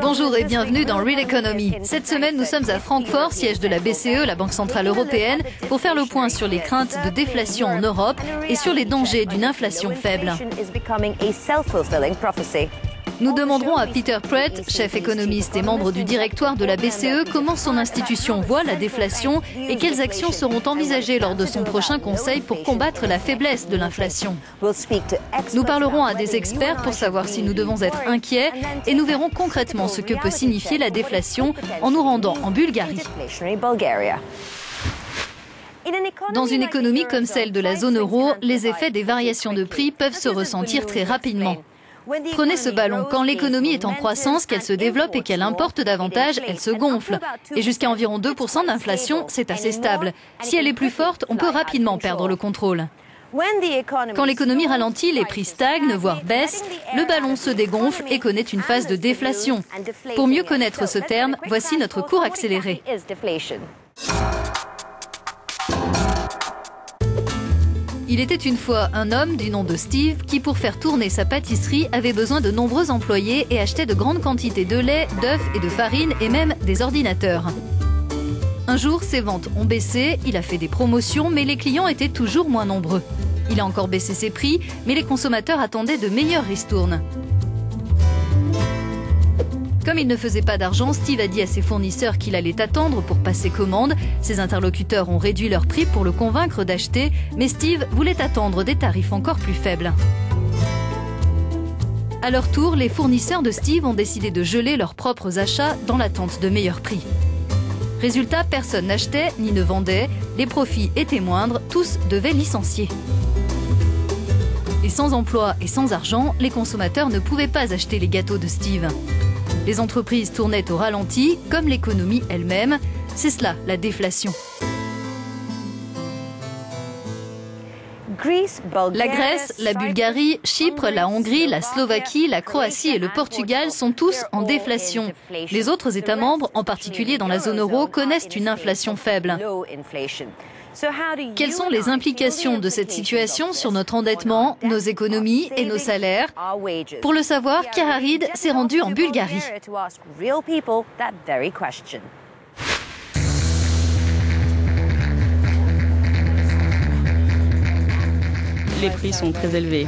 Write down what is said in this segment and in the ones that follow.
Bonjour et bienvenue dans Real Economy. Cette semaine, nous sommes à Francfort, siège de la BCE, la Banque Centrale Européenne, pour faire le point sur les craintes de déflation en Europe et sur les dangers d'une inflation faible. Nous demanderons à Peter Pratt, chef économiste et membre du directoire de la BCE, comment son institution voit la déflation et quelles actions seront envisagées lors de son prochain conseil pour combattre la faiblesse de l'inflation. Nous parlerons à des experts pour savoir si nous devons être inquiets et nous verrons concrètement ce que peut signifier la déflation en nous rendant en Bulgarie. Dans une économie comme celle de la zone euro, les effets des variations de prix peuvent se ressentir très rapidement. Prenez ce ballon. Quand l'économie est en croissance, qu'elle se développe et qu'elle importe davantage, elle se gonfle. Et jusqu'à environ 2% d'inflation, c'est assez stable. Si elle est plus forte, on peut rapidement perdre le contrôle. Quand l'économie ralentit, les prix stagnent, voire baissent, le ballon se dégonfle et connaît une phase de déflation. Pour mieux connaître ce terme, voici notre cours accéléré. Il était une fois un homme du nom de Steve qui, pour faire tourner sa pâtisserie, avait besoin de nombreux employés et achetait de grandes quantités de lait, d'œufs et de farine et même des ordinateurs. Un jour, ses ventes ont baissé, il a fait des promotions, mais les clients étaient toujours moins nombreux. Il a encore baissé ses prix, mais les consommateurs attendaient de meilleures ristournes. Comme il ne faisait pas d'argent, Steve a dit à ses fournisseurs qu'il allait attendre pour passer commande. Ses interlocuteurs ont réduit leur prix pour le convaincre d'acheter, mais Steve voulait attendre des tarifs encore plus faibles. À leur tour, les fournisseurs de Steve ont décidé de geler leurs propres achats dans l'attente de meilleurs prix. Résultat, personne n'achetait ni ne vendait, les profits étaient moindres, tous devaient licencier. Et sans emploi et sans argent, les consommateurs ne pouvaient pas acheter les gâteaux de Steve. Les entreprises tournaient au ralenti, comme l'économie elle-même. C'est cela, la déflation. La Grèce, la Bulgarie, Chypre, la Hongrie, la Slovaquie, la Croatie et le Portugal sont tous en déflation. Les autres États membres, en particulier dans la zone euro, connaissent une inflation faible. Quelles sont les implications de cette situation sur notre endettement, nos économies et nos salaires? Pour le savoir, Kararid s'est rendu en Bulgarie. Les prix sont très élevés.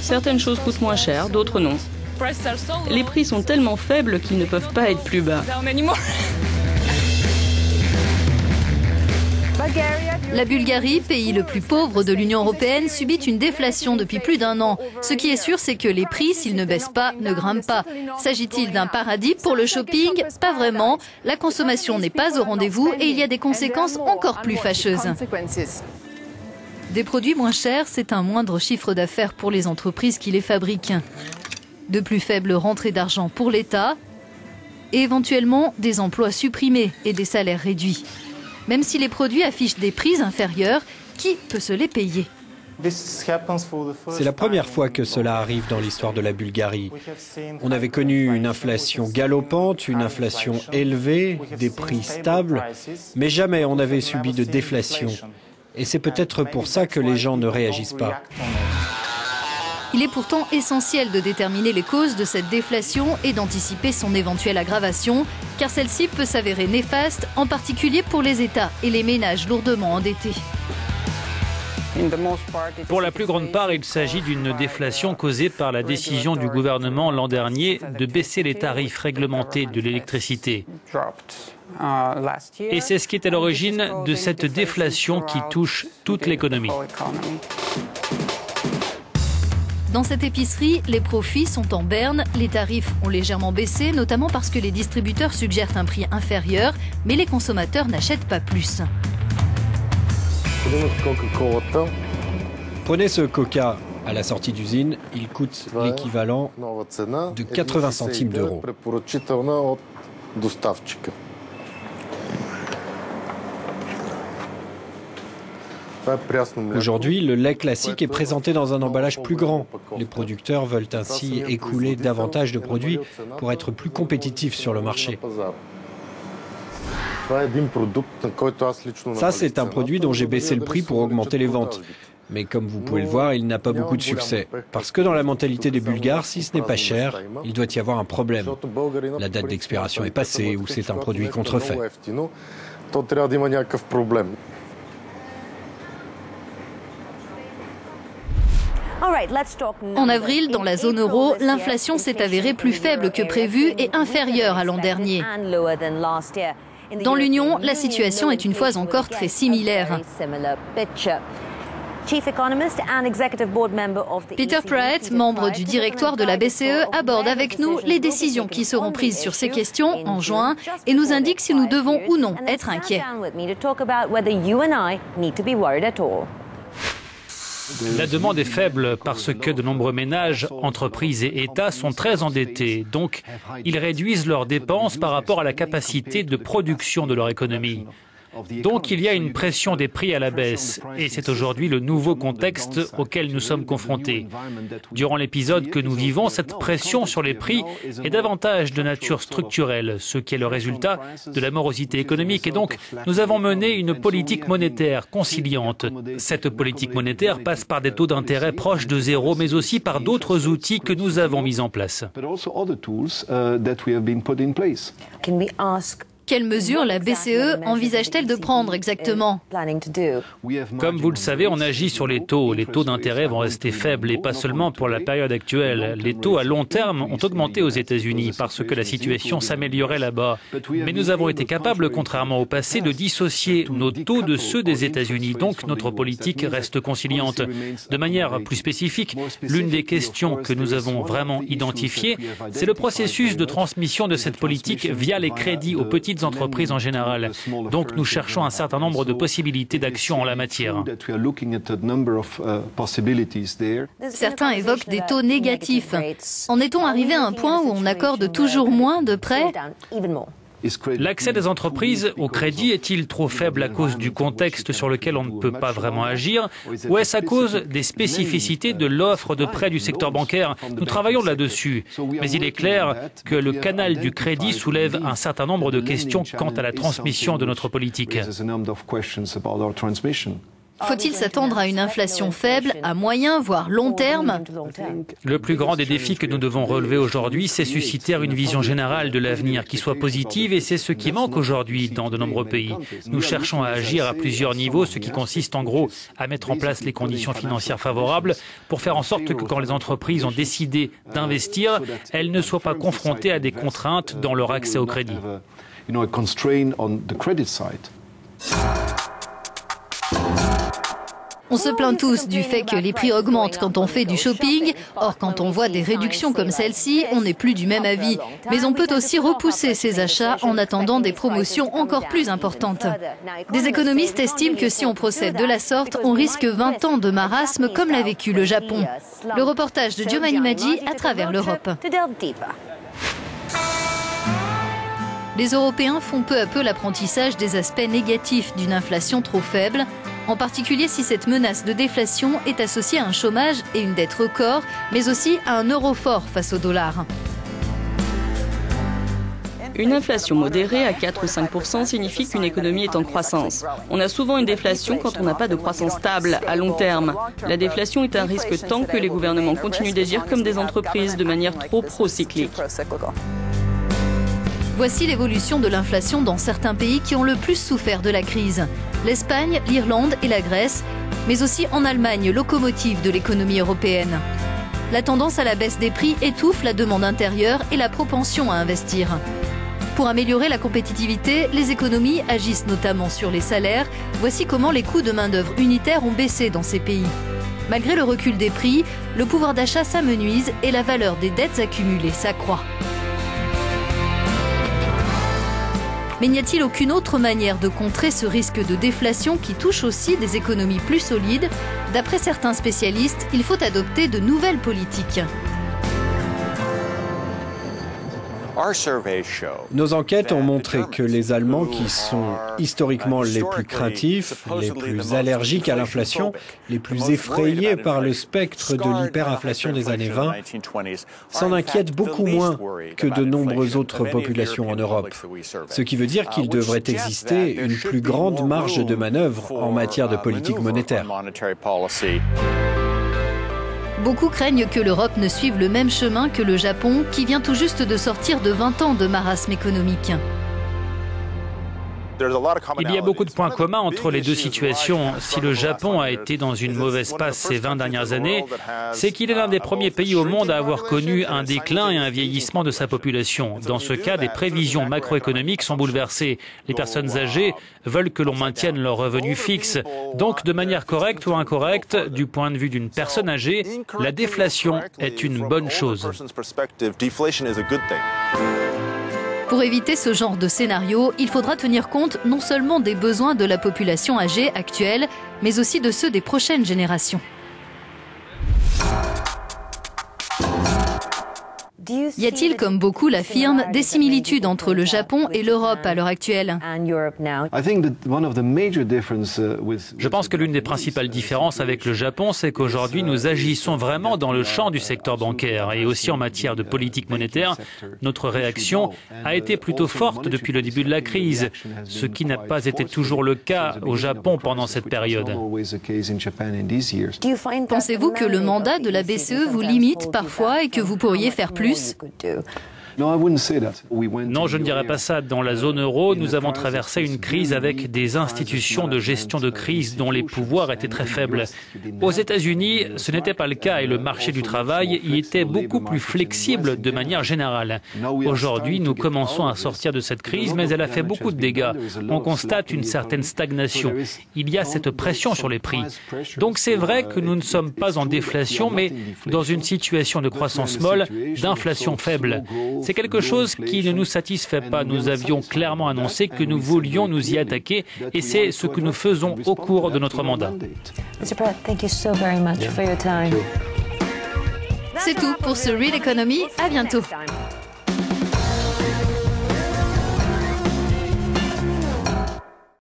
Certaines choses coûtent moins cher, d'autres non. Les prix sont tellement faibles qu'ils ne peuvent pas être plus bas. La Bulgarie, pays le plus pauvre de l'Union européenne, subit une déflation depuis plus d'un an. Ce qui est sûr, c'est que les prix, s'ils ne baissent pas, ne grimpent pas. S'agit-il d'un paradis pour le shopping? Pas vraiment. La consommation n'est pas au rendez-vous et il y a des conséquences encore plus fâcheuses. Des produits moins chers, c'est un moindre chiffre d'affaires pour les entreprises qui les fabriquent. De plus faibles rentrées d'argent pour l'État et éventuellement des emplois supprimés et des salaires réduits. Même si les produits affichent des prix inférieurs, qui peut se les payer? C'est la première fois que cela arrive dans l'histoire de la Bulgarie. On avait connu une inflation galopante, une inflation élevée, des prix stables, mais jamais on n'avait subi de déflation. Et c'est peut-être pour ça que les gens ne réagissent pas. Il est pourtant essentiel de déterminer les causes de cette déflation et d'anticiper son éventuelle aggravation, car celle-ci peut s'avérer néfaste, en particulier pour les États et les ménages lourdement endettés. Pour la plus grande part, il s'agit d'une déflation causée par la décision du gouvernement l'an dernier de baisser les tarifs réglementés de l'électricité. Et c'est ce qui est à l'origine de cette déflation qui touche toute l'économie. Dans cette épicerie, les profits sont en berne, les tarifs ont légèrement baissé, notamment parce que les distributeurs suggèrent un prix inférieur, mais les consommateurs n'achètent pas plus. Prenez ce coca. À la sortie d'usine, il coûte l'équivalent de 80 centimes d'euros. Aujourd'hui, le lait classique est présenté dans un emballage plus grand. Les producteurs veulent ainsi écouler davantage de produits pour être plus compétitifs sur le marché. Ça, c'est un produit dont j'ai baissé le prix pour augmenter les ventes. Mais comme vous pouvez le voir, il n'a pas beaucoup de succès. Parce que dans la mentalité des Bulgares, si ce n'est pas cher, il doit y avoir un problème. La date d'expiration est passée ou c'est un produit contrefait. En avril, dans la zone euro, l'inflation s'est avérée plus faible que prévu et inférieure à l'an dernier. Dans l'Union, la situation est une fois encore très similaire. Peter Praet, membre du directoire de la BCE, aborde avec nous les décisions qui seront prises sur ces questions en juin et nous indique si nous devons ou non être inquiets. La demande est faible parce que de nombreux ménages, entreprises et États sont très endettés. Donc, ils réduisent leurs dépenses par rapport à la capacité de production de leur économie. Donc il y a une pression des prix à la baisse et c'est aujourd'hui le nouveau contexte auquel nous sommes confrontés. Durant l'épisode que nous vivons, cette pression sur les prix est davantage de nature structurelle, ce qui est le résultat de la morosité économique. Et donc nous avons mené une politique monétaire conciliante. Cette politique monétaire passe par des taux d'intérêt proches de zéro, mais aussi par d'autres outils que nous avons mis en place. Quelles mesures la BCE envisage-t-elle de prendre exactement? Comme vous le savez, on agit sur les taux. Les taux d'intérêt vont rester faibles et pas seulement pour la période actuelle. Les taux à long terme ont augmenté aux États-Unis parce que la situation s'améliorait là-bas. Mais nous avons été capables, contrairement au passé, de dissocier nos taux de ceux des États-Unis. Donc notre politique reste conciliante. De manière plus spécifique, l'une des questions que nous avons vraiment identifiées, c'est le processus de transmission de cette politique via les crédits aux petites entreprises en général. Donc nous cherchons un certain nombre de possibilités d'action en la matière. Certains évoquent des taux négatifs. En est-on arrivé à un point où on accorde toujours moins de prêts? L'accès des entreprises au crédit est-il trop faible à cause du contexte sur lequel on ne peut pas vraiment agir ou est-ce à cause des spécificités de l'offre de prêts du secteur bancaire? Nous travaillons là-dessus, mais il est clair que le canal du crédit soulève un certain nombre de questions quant à la transmission de notre politique. Faut-il s'attendre à une inflation faible, à moyen, voire long terme? Le plus grand des défis que nous devons relever aujourd'hui, c'est susciter une vision générale de l'avenir qui soit positive et c'est ce qui manque aujourd'hui dans de nombreux pays. Nous cherchons à agir à plusieurs niveaux, ce qui consiste en gros à mettre en place les conditions financières favorables pour faire en sorte que quand les entreprises ont décidé d'investir, elles ne soient pas confrontées à des contraintes dans leur accès au crédit. On se plaint tous du fait que les prix augmentent quand on fait du shopping. Or, quand on voit des réductions comme celle-ci, on n'est plus du même avis. Mais on peut aussi repousser ses achats en attendant des promotions encore plus importantes. Des économistes estiment que si on procède de la sorte, on risque 20 ans de marasme comme l'a vécu le Japon. Le reportage de Giovanni Maggi à travers l'Europe. Les Européens font peu à peu l'apprentissage des aspects négatifs d'une inflation trop faible, en particulier si cette menace de déflation est associée à un chômage et une dette record, mais aussi à un euro fort face au dollar. Une inflation modérée à 4 ou 5% signifie qu'une économie est en croissance. On a souvent une déflation quand on n'a pas de croissance stable à long terme. La déflation est un risque tant que les gouvernements continuent d'agir comme des entreprises de manière trop pro-cyclique. Voici l'évolution de l'inflation dans certains pays qui ont le plus souffert de la crise. L'Espagne, l'Irlande et la Grèce, mais aussi en Allemagne, locomotive de l'économie européenne. La tendance à la baisse des prix étouffe la demande intérieure et la propension à investir. Pour améliorer la compétitivité, les économies agissent notamment sur les salaires. Voici comment les coûts de main-d'œuvre unitaires ont baissé dans ces pays. Malgré le recul des prix, le pouvoir d'achat s'amenuise et la valeur des dettes accumulées s'accroît. Mais n'y a-t-il aucune autre manière de contrer ce risque de déflation qui touche aussi des économies plus solides? D'après certains spécialistes, il faut adopter de nouvelles politiques. Nos enquêtes ont montré que les Allemands, qui sont historiquement les plus craintifs, les plus allergiques à l'inflation, les plus effrayés par le spectre de l'hyperinflation des années 20, s'en inquiètent beaucoup moins que de nombreuses autres populations en Europe. Ce qui veut dire qu'il devrait exister une plus grande marge de manœuvre en matière de politique monétaire. Beaucoup craignent que l'Europe ne suive le même chemin que le Japon, qui vient tout juste de sortir de 20 ans de marasme économique. Il y a beaucoup de points communs entre les deux situations. Si le Japon a été dans une mauvaise passe ces 20 dernières années, c'est qu'il est l'un des premiers pays au monde à avoir connu un déclin et un vieillissement de sa population. Dans ce cas, des prévisions macroéconomiques sont bouleversées. Les personnes âgées veulent que l'on maintienne leurs revenus fixes. Donc, de manière correcte ou incorrecte, du point de vue d'une personne âgée, la déflation est une bonne chose. Pour éviter ce genre de scénario, il faudra tenir compte non seulement des besoins de la population âgée actuelle, mais aussi de ceux des prochaines générations. Y a-t-il, comme beaucoup l'affirment, des similitudes entre le Japon et l'Europe à l'heure actuelle? Je pense que l'une des principales différences avec le Japon, c'est qu'aujourd'hui, nous agissons vraiment dans le champ du secteur bancaire et aussi en matière de politique monétaire. Notre réaction a été plutôt forte depuis le début de la crise, ce qui n'a pas été toujours le cas au Japon pendant cette période. Pensez-vous que le mandat de la BCE vous limite parfois et que vous pourriez faire plus? Non, je ne dirais pas ça. Dans la zone euro, nous avons traversé une crise avec des institutions de gestion de crise dont les pouvoirs étaient très faibles. Aux États-Unis, ce n'était pas le cas et le marché du travail y était beaucoup plus flexible de manière générale. Aujourd'hui, nous commençons à sortir de cette crise, mais elle a fait beaucoup de dégâts. On constate une certaine stagnation. Il y a cette pression sur les prix. Donc c'est vrai que nous ne sommes pas en déflation, mais dans une situation de croissance molle, d'inflation faible. C'est quelque chose qui ne nous satisfait pas. Nous avions clairement annoncé que nous voulions nous y attaquer et c'est ce que nous faisons au cours de notre mandat. C'est tout pour ce Real Economy. À bientôt.